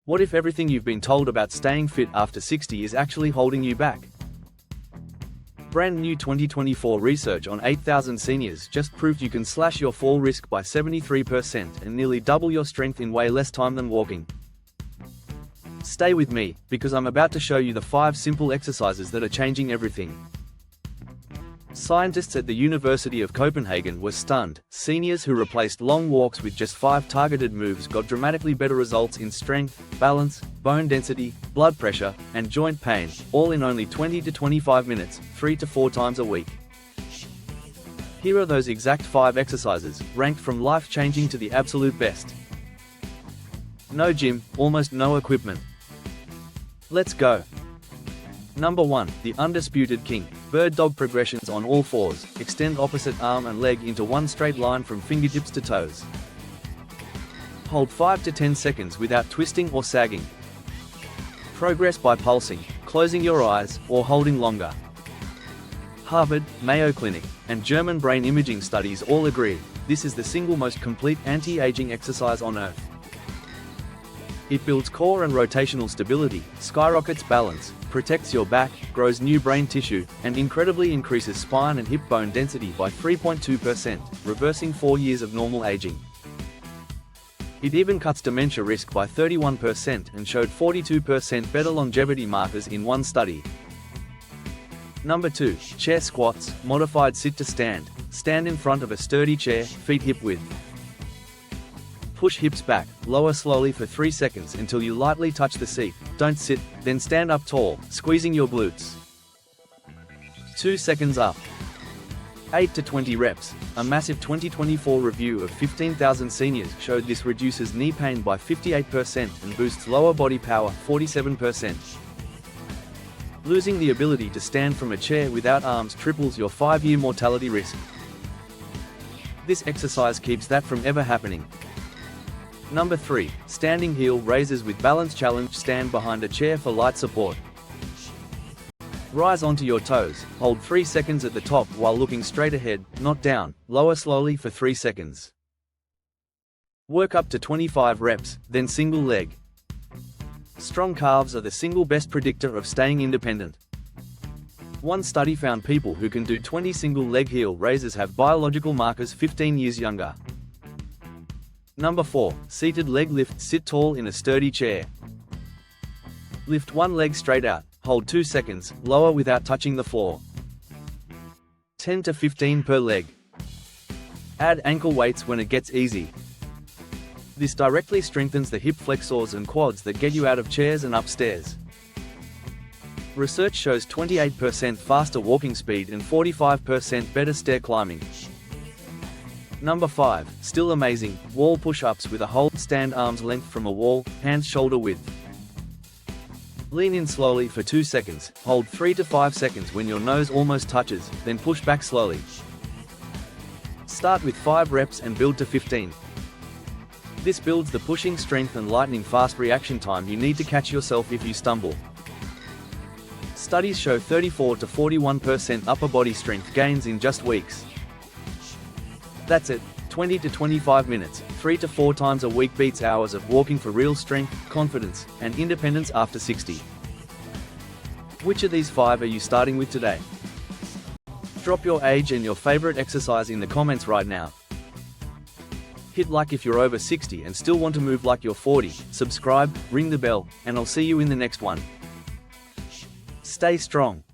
What if everything you've been told about staying fit after 60 is actually holding you back? Brand new 2024 research on 8,000 seniors just proved you can slash your fall risk by 73% and nearly double your strength in way less time than walking. Stay with me, because I'm about to show you the 5 simple exercises that are changing everything. Scientists at the University of Copenhagen were stunned. Seniors who replaced long walks with just 5 targeted moves got dramatically better results in strength, balance, bone density, blood pressure, and joint pain, all in only 20 to 25 minutes, 3 to 4 times a week. Here are those exact 5 exercises, ranked from life-changing to the absolute best. No gym, almost no equipment. Let's go. Number 1. The undisputed king. Bird dog progressions on all fours. Extend opposite arm and leg into one straight line from fingertips to toes. Hold 5 to 10 seconds without twisting or sagging. Progress by pulsing, closing your eyes, or holding longer. Harvard, Mayo Clinic, and German brain imaging studies all agree, this is the single most complete anti-aging exercise on earth. It builds core and rotational stability, skyrockets balance, protects your back, grows new brain tissue, and incredibly increases spine and hip bone density by 3.2%, reversing 4 years of normal aging. It even cuts dementia risk by 31% and showed 42% better longevity markers in one study. Number 2. Chair squats, modified sit to stand. Stand in front of a sturdy chair, feet hip width. Push hips back, lower slowly for 3 seconds until you lightly touch the seat. Don't sit, then stand up tall, squeezing your glutes. 2 seconds up. 8 to 20 reps. A massive 2024 review of 15,000 seniors showed this reduces knee pain by 58% and boosts lower body power 47%. Losing the ability to stand from a chair without arms triples your 5-year mortality risk. This exercise keeps that from ever happening. Number 3. Standing heel raises with balance challenge. Stand behind a chair for light support. Rise onto your toes, hold 3 seconds at the top while looking straight ahead, not down, lower slowly for 3 seconds. Work up to 25 reps, then single leg. Strong calves are the single best predictor of staying independent. One study found people who can do 20 single leg heel raises have biological markers 15 years younger. Number 4. Seated leg lift. Sit tall in a sturdy chair. Lift one leg straight out, hold 2 seconds, lower without touching the floor. 10 to 15 per leg. Add ankle weights when it gets easy. This directly strengthens the hip flexors and quads that get you out of chairs and upstairs. Research shows 28% faster walking speed and 45% better stair climbing. Number 5. Still amazing, wall push-ups with a hold. Stand arm's length from a wall, hands shoulder width. Lean in slowly for 2 seconds, hold 3 to 5 seconds when your nose almost touches, then push back slowly. Start with 5 reps and build to 15. This builds the pushing strength and lightning fast reaction time you need to catch yourself if you stumble. Studies show 34 to 41% upper body strength gains in just weeks. That's it, 20 to 25 minutes, 3 to 4 times a week beats hours of walking for real strength, confidence, and independence after 60. Which of these 5 are you starting with today? Drop your age and your favorite exercise in the comments right now. Hit like if you're over 60 and still want to move like you're 40, subscribe, ring the bell, and I'll see you in the next one. Stay strong.